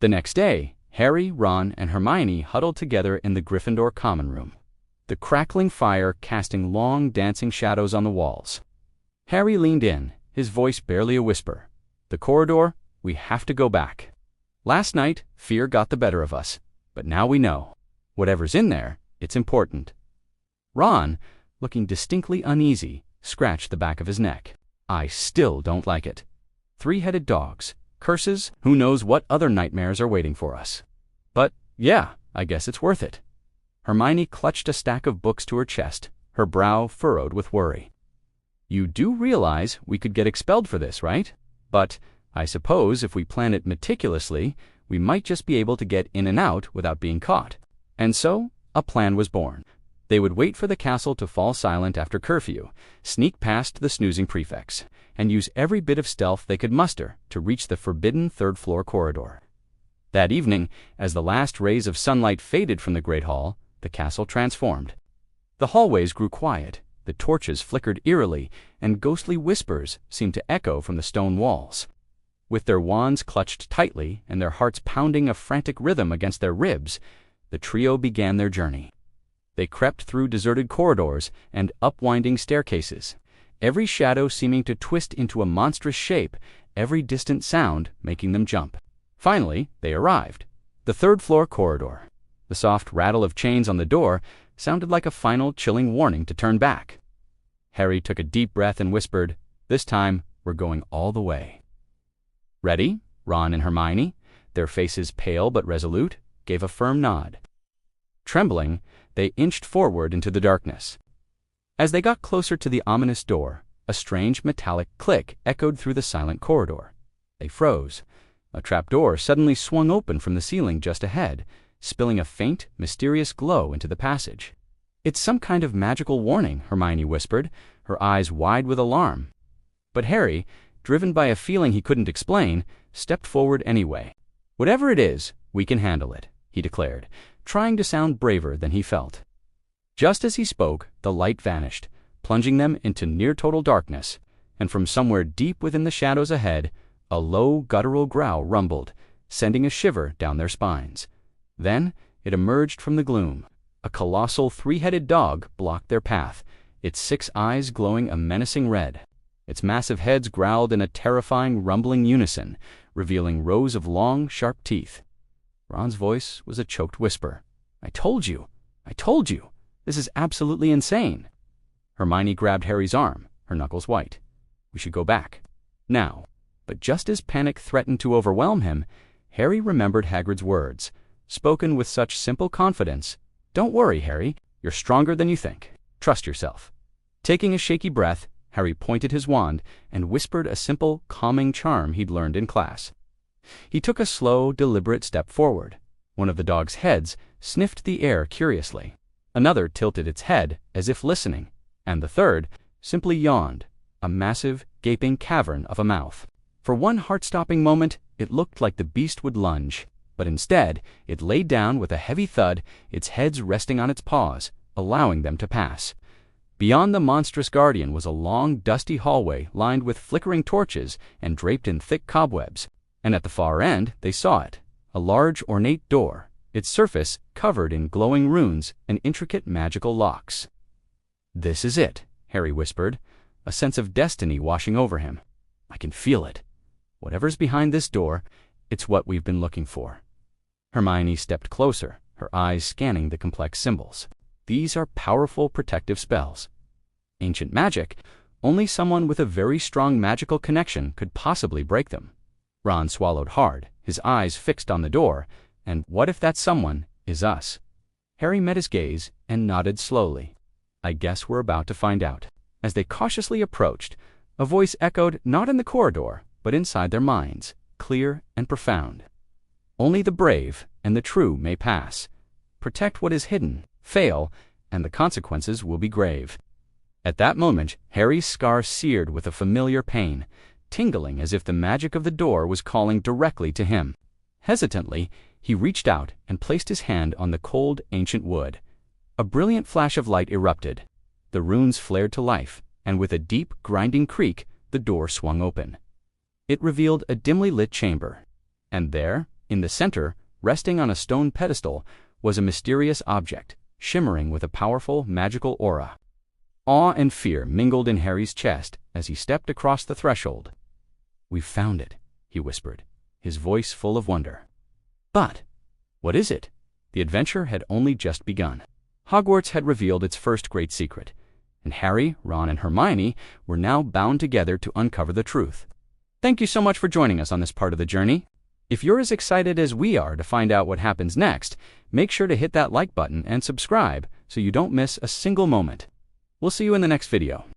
The next day, Harry, Ron, and Hermione huddled together in the Gryffindor common room, the crackling fire casting long dancing shadows on the walls. Harry leaned in, his voice barely a whisper. "The corridor, we have to go back. Last night, fear got the better of us, but now we know. Whatever's in there, it's important." Ron, looking distinctly uneasy, scratched the back of his neck. "I still don't like it. Three-headed dogs, curses, who knows what other nightmares are waiting for us. But, yeah, I guess it's worth it." Hermione clutched a stack of books to her chest, her brow furrowed with worry. "You do realize we could get expelled for this, right? But I suppose if we plan it meticulously, we might just be able to get in and out without being caught." And so, a plan was born. They would wait for the castle to fall silent after curfew, sneak past the snoozing prefects, and use every bit of stealth they could muster to reach the forbidden third-floor corridor. That evening, as the last rays of sunlight faded from the Great Hall, the castle transformed. The hallways grew quiet, the torches flickered eerily, and ghostly whispers seemed to echo from the stone walls. With their wands clutched tightly and their hearts pounding a frantic rhythm against their ribs, the trio began their journey. They crept through deserted corridors and up winding staircases, every shadow seeming to twist into a monstrous shape, every distant sound making them jump. Finally, they arrived. The third-floor corridor. The soft rattle of chains on the door sounded like a final chilling warning to turn back. Harry took a deep breath and whispered, "This time, we're going all the way." "Ready?" Ron and Hermione, their faces pale but resolute, gave a firm nod. Trembling, they inched forward into the darkness. As they got closer to the ominous door, a strange metallic click echoed through the silent corridor. They froze. A trapdoor suddenly swung open from the ceiling just ahead, spilling a faint, mysterious glow into the passage. "It's some kind of magical warning," Hermione whispered, her eyes wide with alarm. But Harry, driven by a feeling he couldn't explain, stepped forward anyway. "Whatever it is, we can handle it," he declared, trying to sound braver than he felt. Just as he spoke, the light vanished, plunging them into near-total darkness, and from somewhere deep within the shadows ahead, a low, guttural growl rumbled, sending a shiver down their spines. Then it emerged from the gloom. A colossal three-headed dog blocked their path, its 6 eyes glowing a menacing red. Its massive heads growled in a terrifying, rumbling unison, revealing rows of long, sharp teeth. Ron's voice was a choked whisper. I told you! This is absolutely insane." Hermione grabbed Harry's arm, her knuckles white. "We should go back. Now." But just as panic threatened to overwhelm him, Harry remembered Hagrid's words, spoken with such simple confidence. "Don't worry, Harry. You're stronger than you think. Trust yourself." Taking a shaky breath, Harry pointed his wand and whispered a simple, calming charm he'd learned in class. He took a slow, deliberate step forward. One of the dog's heads sniffed the air curiously. Another tilted its head as if listening, and the third simply yawned, a massive, gaping cavern of a mouth. For one heart-stopping moment, it looked like the beast would lunge, but instead, it laid down with a heavy thud, its heads resting on its paws, allowing them to pass. Beyond the monstrous guardian was a long, dusty hallway lined with flickering torches and draped in thick cobwebs, and at the far end they saw it, a large, ornate door, its surface covered in glowing runes and intricate magical locks. "This is it," Harry whispered, a sense of destiny washing over him. "I can feel it. Whatever's behind this door, it's what we've been looking for." Hermione stepped closer, her eyes scanning the complex symbols. These are powerful protective spells. Ancient magic, only someone with a very strong magical connection could possibly break them. Ron swallowed hard, his eyes fixed on the door, and what if that someone is us? Harry met his gaze and nodded slowly. "I guess we're about to find out." As they cautiously approached, a voice echoed not in the corridor, but inside their minds, clear and profound. "Only the brave and the true may pass. Protect what is hidden, fail, and the consequences will be grave." At that moment, Harry's scar seared with a familiar pain, tingling as if the magic of the door was calling directly to him. Hesitantly, he reached out and placed his hand on the cold, ancient wood. A brilliant flash of light erupted. The runes flared to life, and with a deep, grinding creak, the door swung open. It revealed a dimly lit chamber. And there, In the center, resting on a stone pedestal, was a mysterious object, shimmering with a powerful, magical aura. Awe and fear mingled in Harry's chest as he stepped across the threshold. "We've found it," he whispered, his voice full of wonder. But what is it? The adventure had only just begun. Hogwarts had revealed its first great secret, and Harry, Ron, and Hermione were now bound together to uncover the truth. Thank you so much for joining us on this part of the journey. If you're as excited as we are to find out what happens next, make sure to hit that like button and subscribe so you don't miss a single moment. We'll see you in the next video.